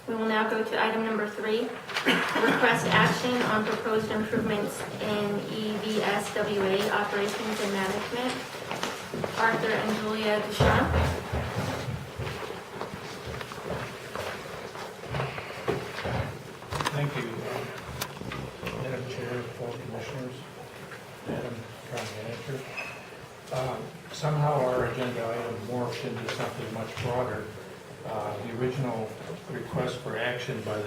We will now go to item number 3, request action on proposed improvements in EVSWA operations and management. Arthur and Julia Duchamp. Thank you, Madam Chair, fellow commissioners, Madam County Manager. Somehow our agenda item morphed into something much broader. The original request for action by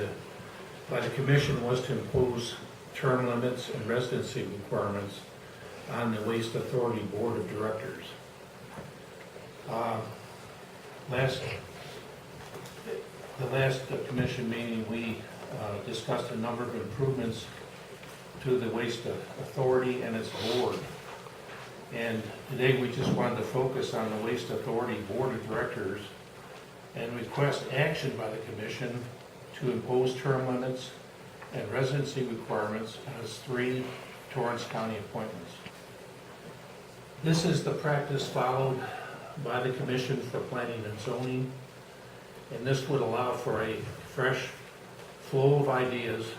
the commission was to impose term limits and residency requirements on the Waste Authority Board of Directors. The last commission meeting, we discussed a number of improvements to the Waste Authority and its board. And today we just wanted to focus on the Waste Authority Board of Directors and request action by the commission to impose term limits and residency requirements as 3 Torrance County appointments. This is the practice followed by the Commission for Planning and Zoning, and this would allow for a fresh flow of ideas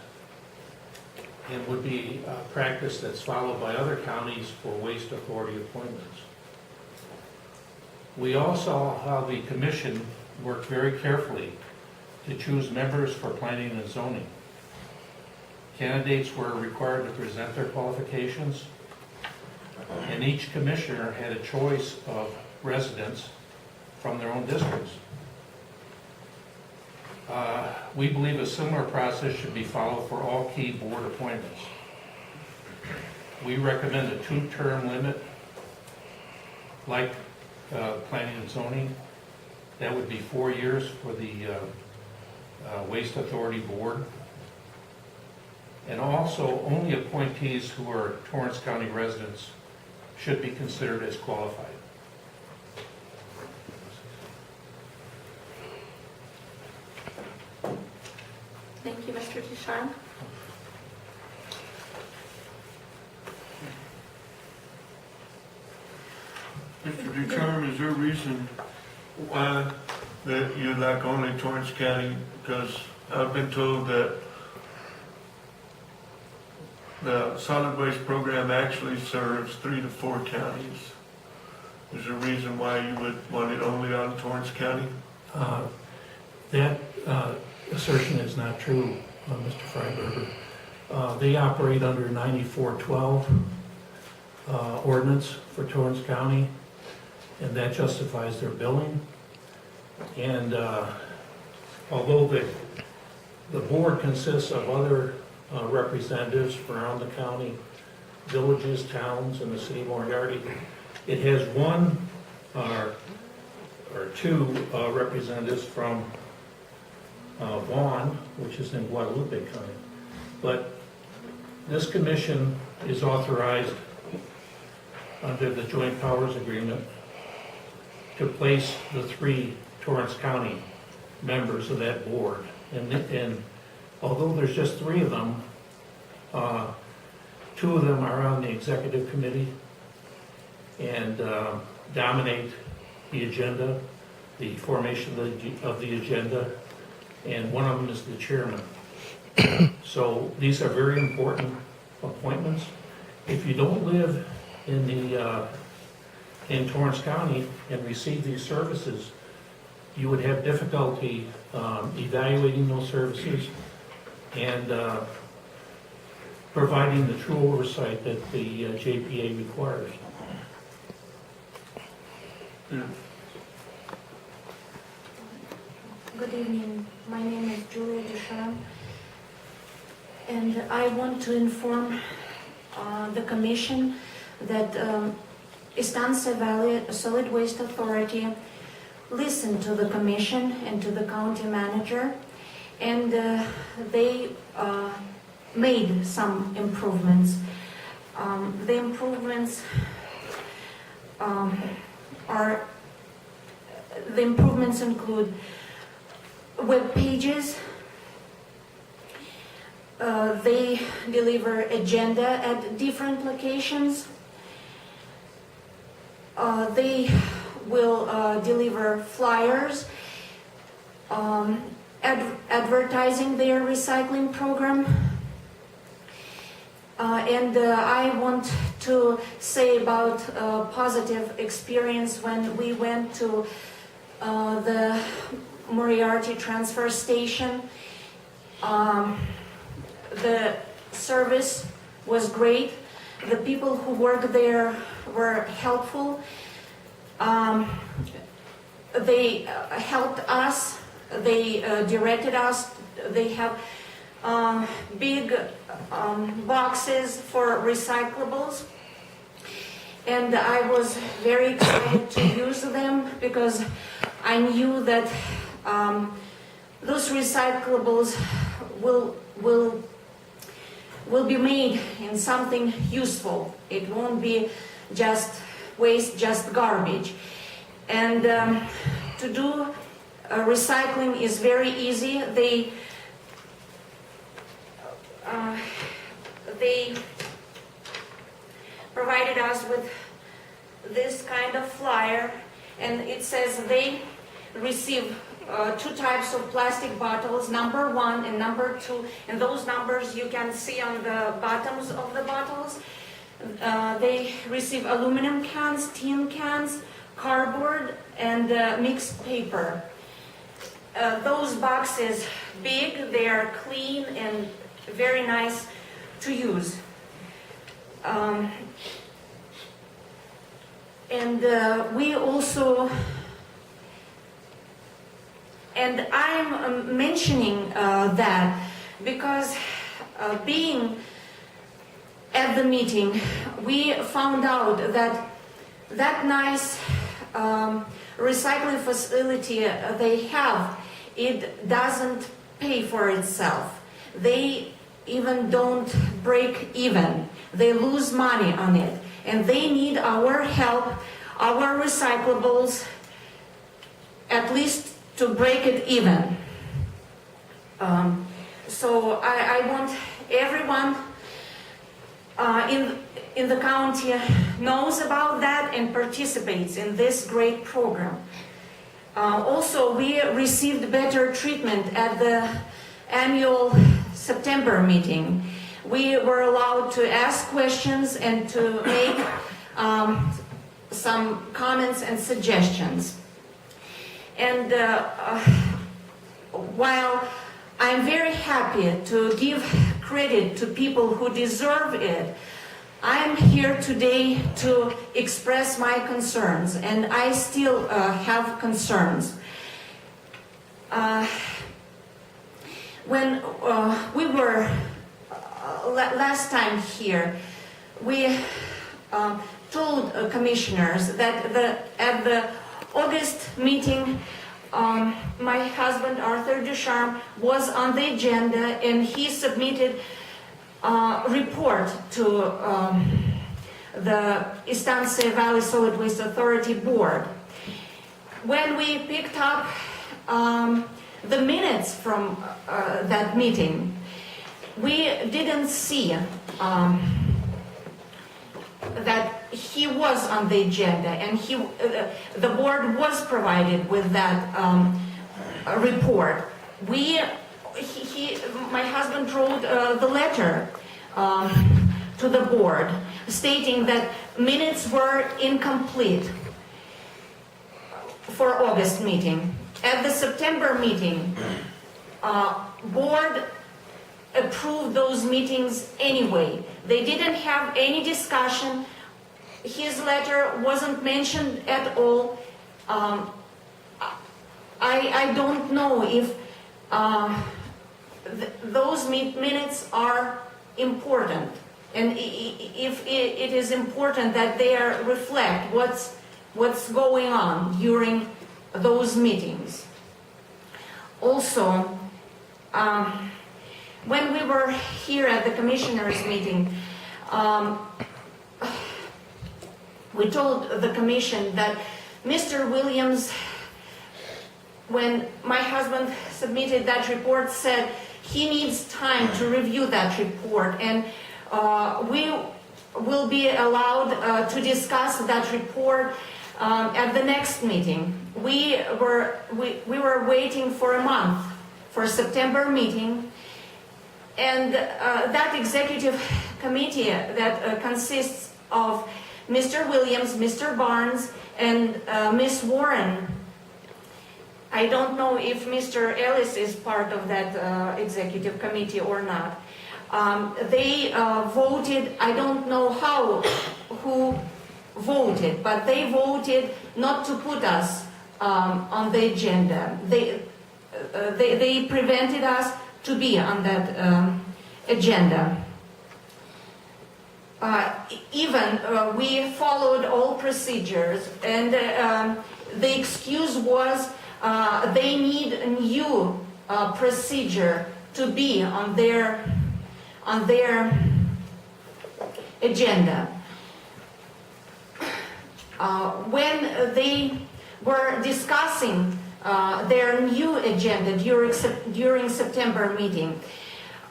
and would be a practice that's followed by other counties for waste authority appointments. We all saw how the commission worked very carefully to choose members for planning and zoning. Candidates were required to present their qualifications, and each commissioner had a choice of residents from their own districts. We believe a similar process should be followed for all key board appointments. We recommend a 2-term limit, like planning and zoning. That would be 4 years for the Waste Authority Board. And also, only appointees who are Torrance County residents should be considered as qualified. Thank you, Mr. Duchamp. Mr. Ducharme, is there a reason why that you like only Torrance County? Because I've been told that the solid waste program actually serves 3 to 4 counties. Is there a reason why you would want it only on Torrance County? That assertion is not true, Mr. Freiberger. They operate under 9412 ordinance for Torrance County, and that justifies their billing. And although the board consists of other representatives from around the county, villages, towns, and the city of Moriarty, it has 1 or 2 representatives from Vaughan, which is in Guadalupe County. But this commission is authorized under the Joint Powers Agreement to place the 3 Torrance County members of that board. And although there's just 3 of them, 2 of them are on the executive committee and dominate the agenda, the formation of the agenda, and 1 of them is the chairman. So these are very important appointments. If you don't live in Torrance County and receive these services, you would have difficulty evaluating those services and providing the true oversight that the JPA requires. Yeah. Good evening. My name is Julia Duchamp, and I want to inform the Commission that Estancia Valley Solid Waste Authority listened to the Commission and to the County Manager, and they made some improvements. The improvements include web pages. They deliver agenda at different locations. They will deliver flyers advertising their recycling program. I want to say about a positive experience when we went to the Moriarty transfer station. The service was great. The people who worked there were helpful. They helped us. They directed us. They have big boxes for recyclables, and I was very excited to use them because I knew that those recyclables will be made in something useful. It won't be just waste, just garbage. And to do recycling is very easy. They provided us with this kind of flyer, and it says they receive 2 types of plastic bottles, number 1 and number 2, and those numbers you can see on the bottoms of the bottles. They receive aluminum cans, tin cans, cardboard, and mixed paper. Those boxes, big, they are clean and very nice to use. We also, and I'm mentioning that because being at the meeting, we found out that that nice recycling facility they have, it doesn't pay for itself. They even don't break even. They lose money on it, and they need our help, our recyclables, at least to break it even. So I want everyone in the county knows about that and participates in this great program. Also, we received better treatment at the annual September meeting. We were allowed to ask questions and to make some comments and suggestions. And while I'm very happy to give credit to people who deserve it, I'm here today to express my concerns, and I still have concerns. When we were last time here, we told commissioners that at the August meeting, my husband Arthur Ducharme was on the agenda, and he submitted a report to the Estancia Valley Solid Waste Authority board. When we picked up the minutes from that meeting, we didn't see that he was on the agenda, and the board was provided with that report. My husband wrote the letter to the board stating that minutes were incomplete for August meeting. At the September meeting, board approved those meetings anyway. They didn't have any discussion. His letter wasn't mentioned at all. I don't know if those minutes are important, and if it is important that they reflect what's going on during those meetings. Also, when we were here at the commissioners meeting, we told the commission that Mr. Williams, when my husband submitted that report, said he needs time to review that report, and we will be allowed to discuss that report at the next meeting. We were waiting for a month for September meeting. And that executive committee that consists of Mr. Williams, Mr. Barnes, and Ms. Warren. I don't know if Mr. Ellis is part of that executive committee or not. They voted, I don't know who voted, but they voted not to put us on the agenda. They prevented us to be on that agenda. Even we followed all procedures, and the excuse was they need a new procedure to be on their agenda. When they were discussing their new agenda during September meeting,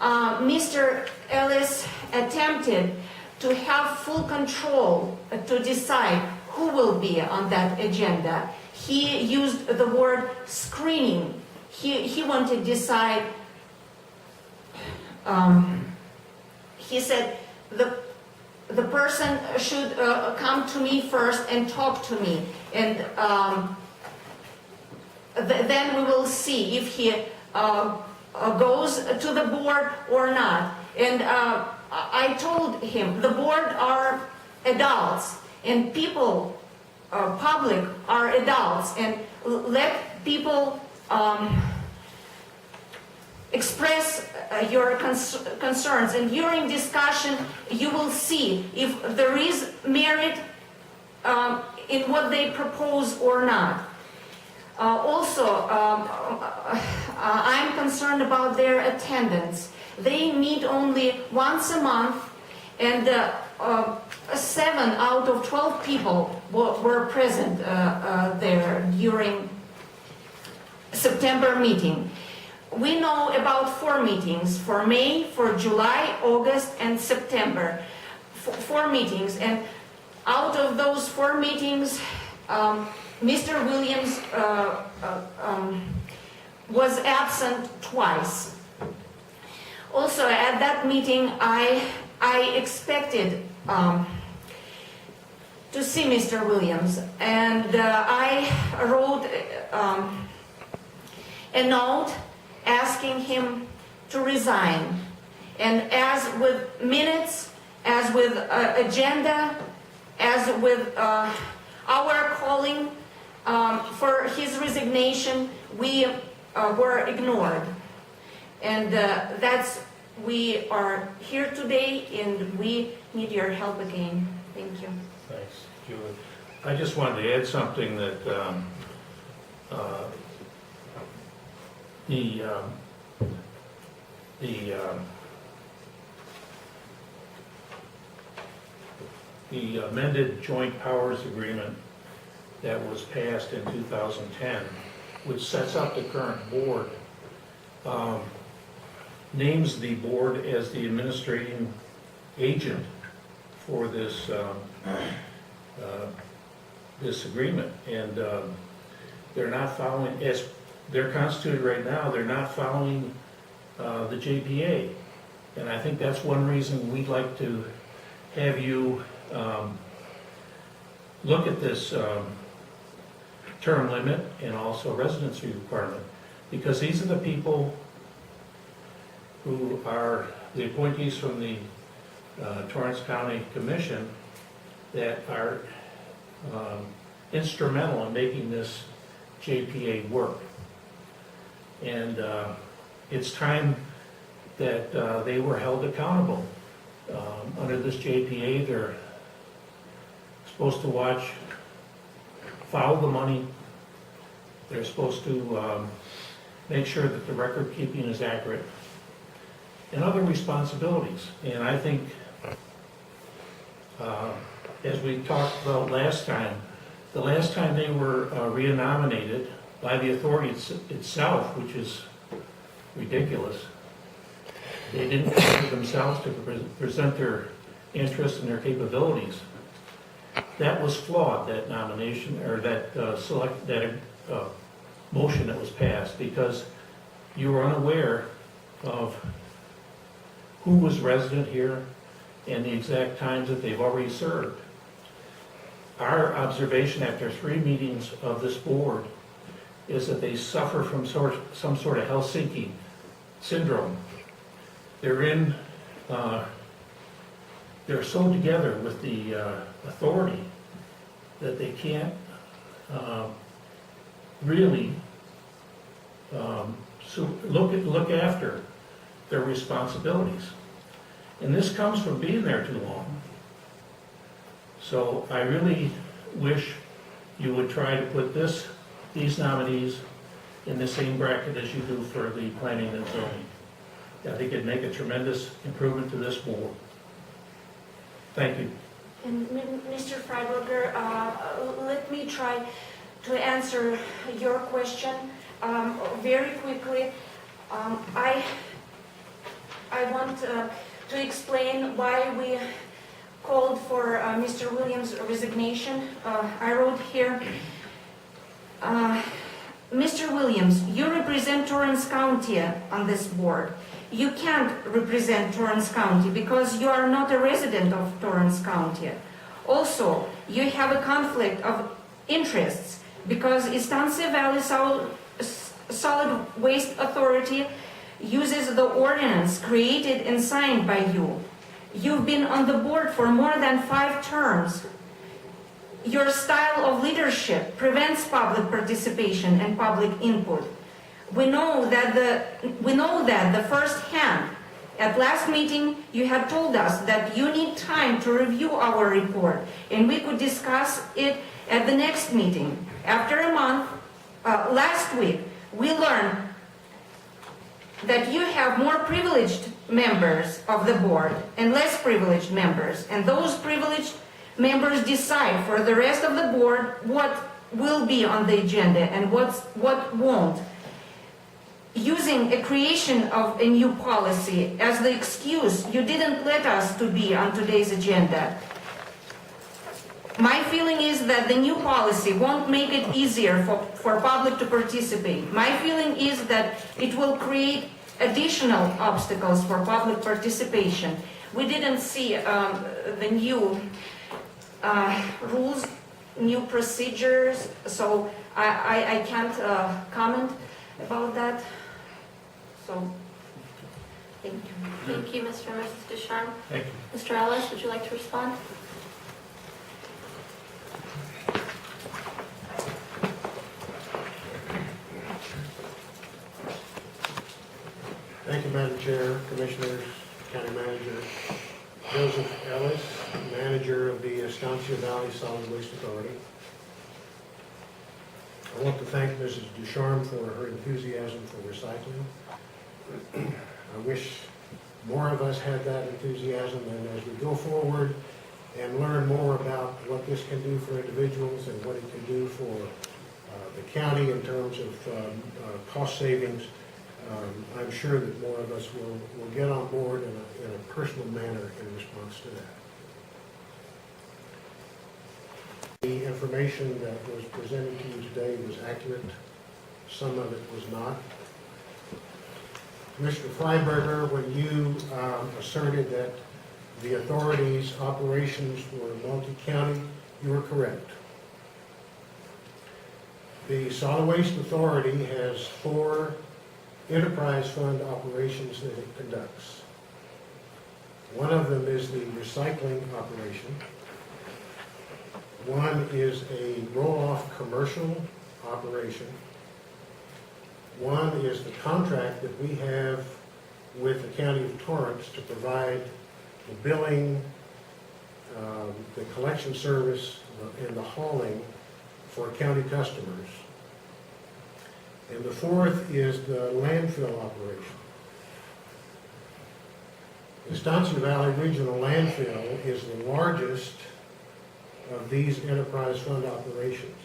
Mr. Ellis attempted to have full control to decide who will be on that agenda. He used the word screening. He wanted to decide, he said, the person should come to me first and talk to me, and then we will see if he goes to the board or not. And I told him the board are adults, and people, public are adults, and let people express your concerns, and during discussion you will see if there is merit in what they propose or not. Also, I'm concerned about their attendance. They meet only once a month, and 7 out of 12 people were present there during September meeting. We know about 4 meetings, for May, for July, August, and September. 4 meetings, and out of those 4 meetings, Mr. Williams was absent twice. Also, at that meeting, I expected to see Mr. Williams, and I wrote a note asking him to resign. And as with minutes, as with agenda, as with our calling for his resignation, we were ignored. And we are here today, and we need your help again. Thank you. Thanks, Julie. I just wanted to add something that the amended joint powers agreement that was passed in 2010, which sets up the current board, names the board as the administrating agent for this this agreement, and they're not following, as they're constituted right now, they're not following the JPA, and I think that's one reason we'd like to have you look at this term limit and also residency requirement, because these are the people who are the appointees from the Torrance County Commission that are instrumental in making this JPA work. And it's time that they were held accountable. Under this JPA, they're supposed to follow the money. They're supposed to make sure that the record keeping is accurate, and other responsibilities. And I think, as we talked about last time, the last time they were renominated by the authority itself, which is ridiculous, they didn't consider themselves to present their interests and their capabilities. That was flawed, that nomination, or that motion that was passed, because you were unaware of who was resident here and the exact times that they've already served. Our observation after 3 meetings of this board is that they suffer from some sort of Helsinki syndrome. They're so together with the authority that they can't really look after their responsibilities. And this comes from being there too long. So I really wish you would try to put these nominees in the same bracket as you do for the planning and zoning. I think it'd make a tremendous improvement to this board. Thank you. And Mr. Freiberger, let me try to answer your question very quickly. I want to explain why we called for Mr. Williams' resignation. I wrote here, Mr. Williams, you represent Torrance County on this board. You can't represent Torrance County because you are not a resident of Torrance County. Also, you have a conflict of interests because Estancia Valley Solid Waste Authority uses the ordinance created and signed by you. You've been on the board for more than 5 terms. Your style of leadership prevents public participation and public input. We know that the first hand. At last meeting, you had told us that you need time to review our report, and we could discuss it at the next meeting. After a month, last week, we learned that you have more privileged members of the board and less privileged members, and those privileged members decide for the rest of the board what will be on the agenda and what won't. Using a creation of a new policy as the excuse you didn't let us to be on today's agenda. My feeling is that the new policy won't make it easier for public to participate. My feeling is that it will create additional obstacles for public participation. We didn't see the new rules, new procedures, so I can't comment about that. So, thank you. Thank you, Mr. and Mrs. Ducharme. Thank you. Mr. Ellis, would you like to respond? Thank you, Madam Chair, Commissioners, County Manager. Joseph Ellis, Manager of the Estancia Valley Solid Waste Authority. I want to thank Mrs. Ducharme for her enthusiasm for recycling. I wish more of us had that enthusiasm, and as we go forward and learn more about what this can do for individuals and what it can do for the county in terms of cost savings, I'm sure that more of us will get on board in a personal manner in response to that. The information that was presented to you today was accurate. Some of it was not. Commissioner Freiberger, when you asserted that the authority's operations were multi-county, you were correct. The Solid Waste Authority has 4 enterprise fund operations that it conducts. One of them is the recycling operation. One is a roll-off commercial operation. One is the contract that we have with the County of Torrance to provide the billing, the collection service, and the hauling for county customers. And the 4th is the landfill operation. The Estancia Valley Regional Landfill is the largest of these enterprise fund operations.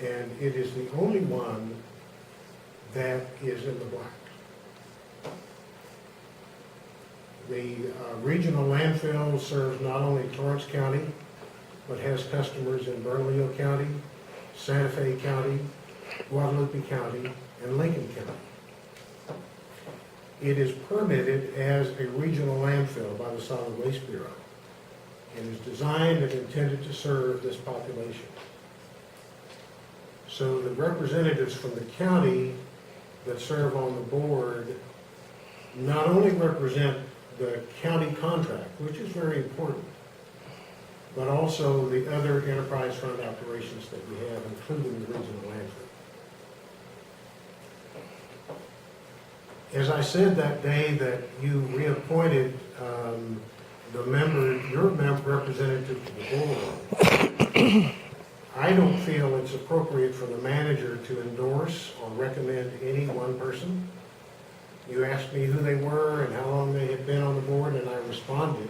And it is the only one that is in the black. The regional landfill serves not only Torrance County, but has customers in Bernalillo County, Santa Fe County, Guadalupe County, and Lincoln County. It is permitted as a regional landfill by the Solid Waste Bureau and is designed and intended to serve this population. So the representatives from the county that serve on the board not only represent the county contract, which is very important, but also the other enterprise fund operations that we have, including the regional landfill. As I said that day that you reappointed your representative to the board, I don't feel it's appropriate for the manager to endorse or recommend any one person. You asked me who they were and how long they had been on the board, and I responded.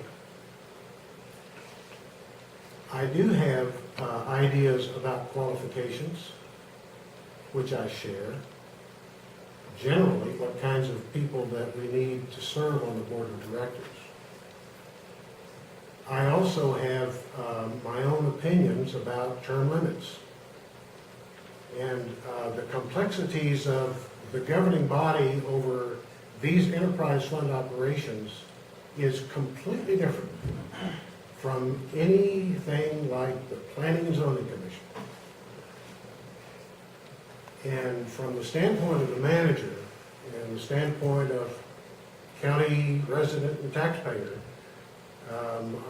I do have ideas about qualifications, which I share. Generally, what kinds of people that we need to serve on the board of directors. I also have my own opinions about term limits. And the complexities of the governing body over these enterprise fund operations is completely different from anything like the Planning and Zoning Commission. And from the standpoint of the manager and the standpoint of county resident and taxpayer,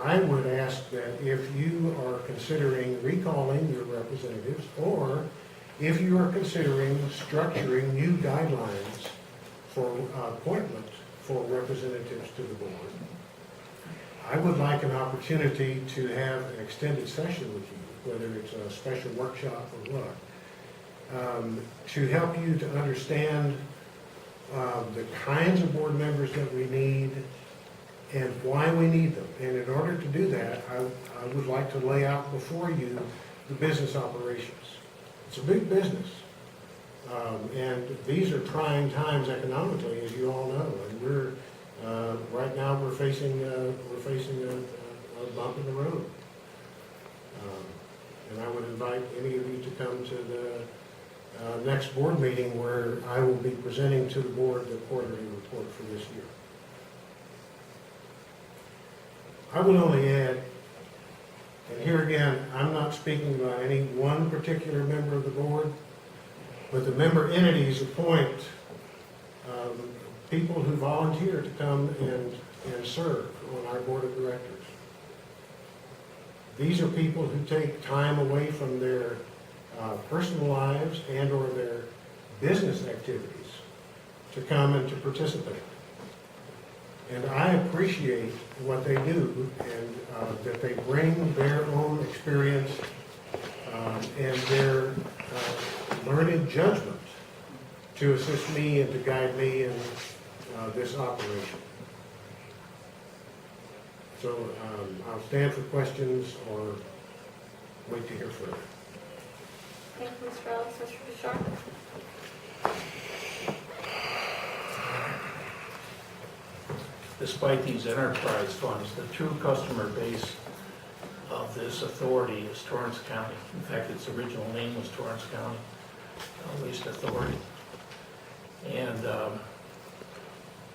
I would ask that if you are considering recalling your representatives, or if you are considering structuring new guidelines for appointment for representatives to the board, I would like an opportunity to have an extended session with you, whether it's a special workshop or what, to help you to understand the kinds of board members that we need and why we need them. And in order to do that, I would like to lay out before you the business operations. It's a big business. And these are trying times economically, as you all know. And right now we're facing a bump in the road. And I would invite any of you to come to the next board meeting where I will be presenting to the board the quarterly report for this year. I would only add, and here again, I'm not speaking about any one particular member of the board, but the member entities appoint people who volunteer to come and serve on our board of directors. These are people who take time away from their personal lives and or their business activities to come and to participate. And I appreciate what they do, and that they bring their own experience and their learned judgment to assist me and to guide me in this operation. So I'll stand for questions or wait to hear further. Thank you, Mr. Ellis. Mr. Ducharme? Despite these enterprise funds, the true customer base of this authority is Torrance County. In fact, its original name was Torrance County Waste Authority. And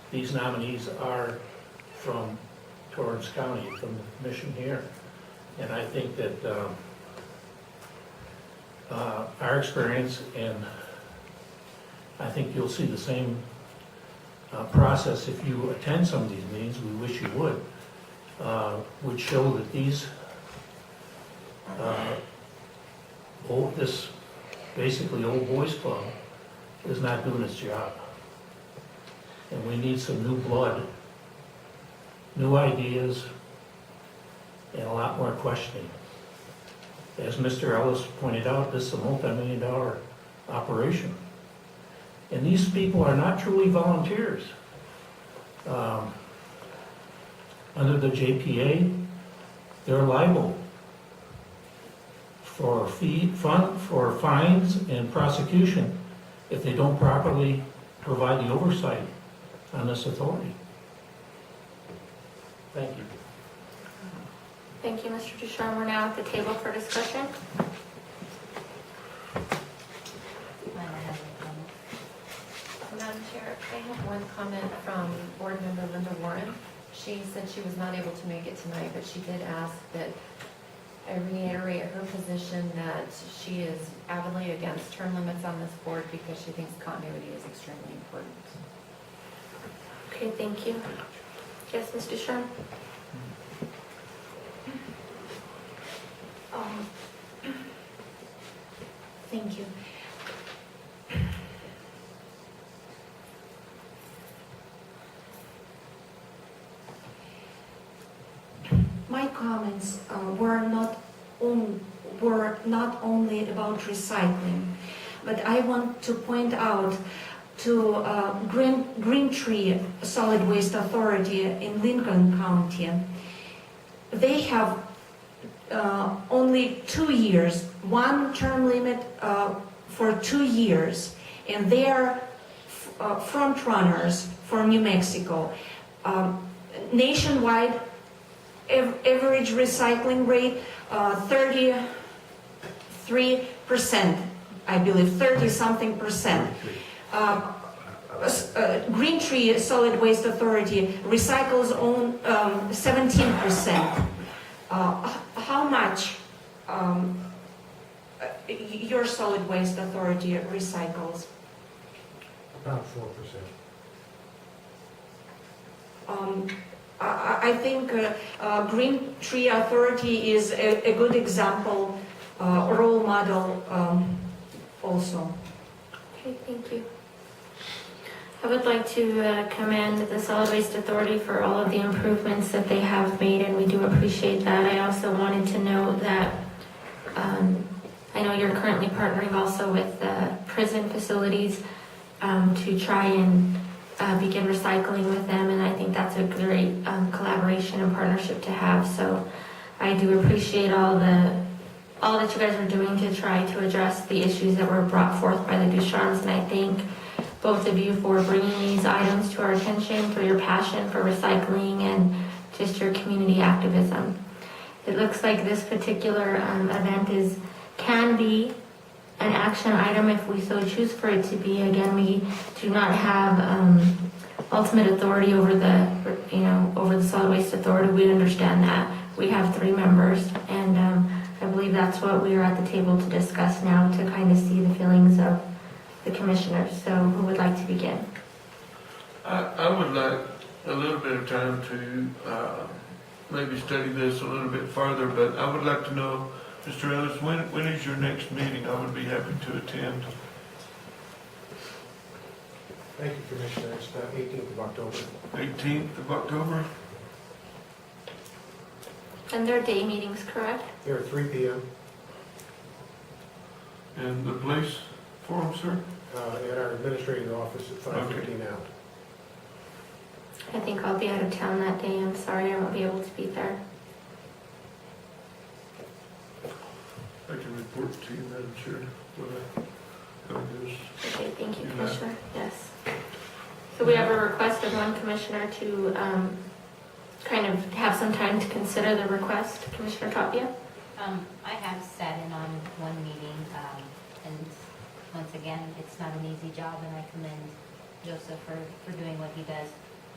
these nominees are from Torrance County, from the commission here. And I think that our experience, and I think you'll see the same process if you attend some of these meetings, we wish you would show that these, this basically old boys club is not doing its job. And we need some new blood, new ideas, and a lot more questioning. As Mr. Ellis pointed out, this is a multi-million-dollar operation. And these people are not truly volunteers. Under the JPA, they're liable for fines and prosecution if they don't properly provide the oversight on this authority. Thank you. Thank you, Mr. Ducharme. We're now at the table for discussion. I have one comment from Board Member Linda Warren. She said she was not able to make it tonight, but she did ask that I reiterate her position that she is avidly against term limits on this board because she thinks continuity is extremely important. Okay, thank you. Yes, Mr. Sherm? Thank you. My comments were not only about recycling, but I want to point out to Green Tree Solid Waste Authority in Lincoln County. They have only 2 years, one term limit for 2 years, and they are front runners for New Mexico. Nationwide, average recycling rate 33%, I believe, 30-something%. Green Tree Solid Waste Authority recycles 17%. How much your Solid Waste Authority recycles? About 4%. I think Green Tree Authority is a good example, role model also. Okay, thank you. I would like to commend the Solid Waste Authority for all of the improvements that they have made, and we do appreciate that. I also wanted to note that I know you're currently partnering also with prison facilities to try and begin recycling with them, and I think that's a great collaboration and partnership to have. So I do appreciate all that you guys are doing to try to address the issues that were brought forth by the Ducharmes, and I thank both of you for bringing these items to our attention, for your passion for recycling and just your community activism. It looks like this particular event can be an action item if we so choose for it to be. Again, we do not have ultimate authority over the Solid Waste Authority. We understand that. We have 3 members, and I believe that's what we are at the table to discuss now, to kind of see the feelings of the commissioners. So who would like to begin? I would like a little bit of time to maybe study this a little bit further, but I would like to know, Mr. Ellis, when is your next meeting? I would be happy to attend. Thank you, Commissioner. It's the 18th of October. 18th of October? And their day meetings, correct? They're at 3 p.m. And the place for them, sir? At our administrative office at 5:15 out. I think I'll be out of town that day. I'm sorry I won't be able to be there. I can report to you, Madam Chair, what I do. Okay, thank you, You bet. Commissioner. Yes. So we have a request of one commissioner to kind of have some time to consider the request. Commissioner Tapia? I have sat in on one meeting, and once again, it's not an easy job, and I commend Joseph for doing what he does.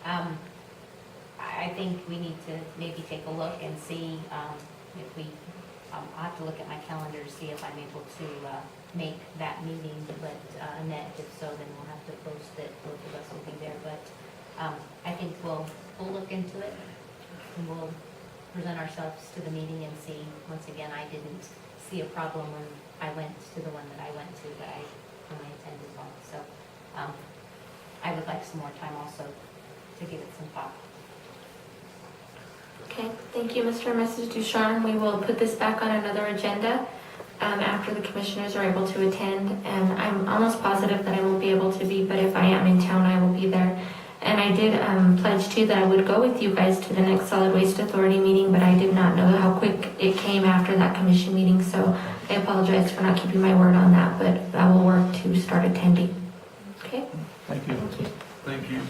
I think we need to maybe take a look and see if we, I'll have to look at my calendar to see if I'm able to make that meeting, but Annette, if so, then we'll have to post it, both of us will be there, but I think we'll look into it, and we'll present ourselves to the meeting and see. Once again, I didn't see a problem when I went to the one that I went to, but I only attended one. So I would like some more time also to give it some thought. Okay, thank you, Mr. and Mrs. Ducharme. We will put this back on another agenda after the commissioners are able to attend. And I'm almost positive that I won't be able to be, but if I am in town, I will be there. And I did pledge too that I would go with you guys to the next Solid Waste Authority meeting, but I did not know how quick it came after that commission meeting, so I apologize for not keeping my word on that, but I will work to start attending. Okay? Thank you. Thank you. Thank you.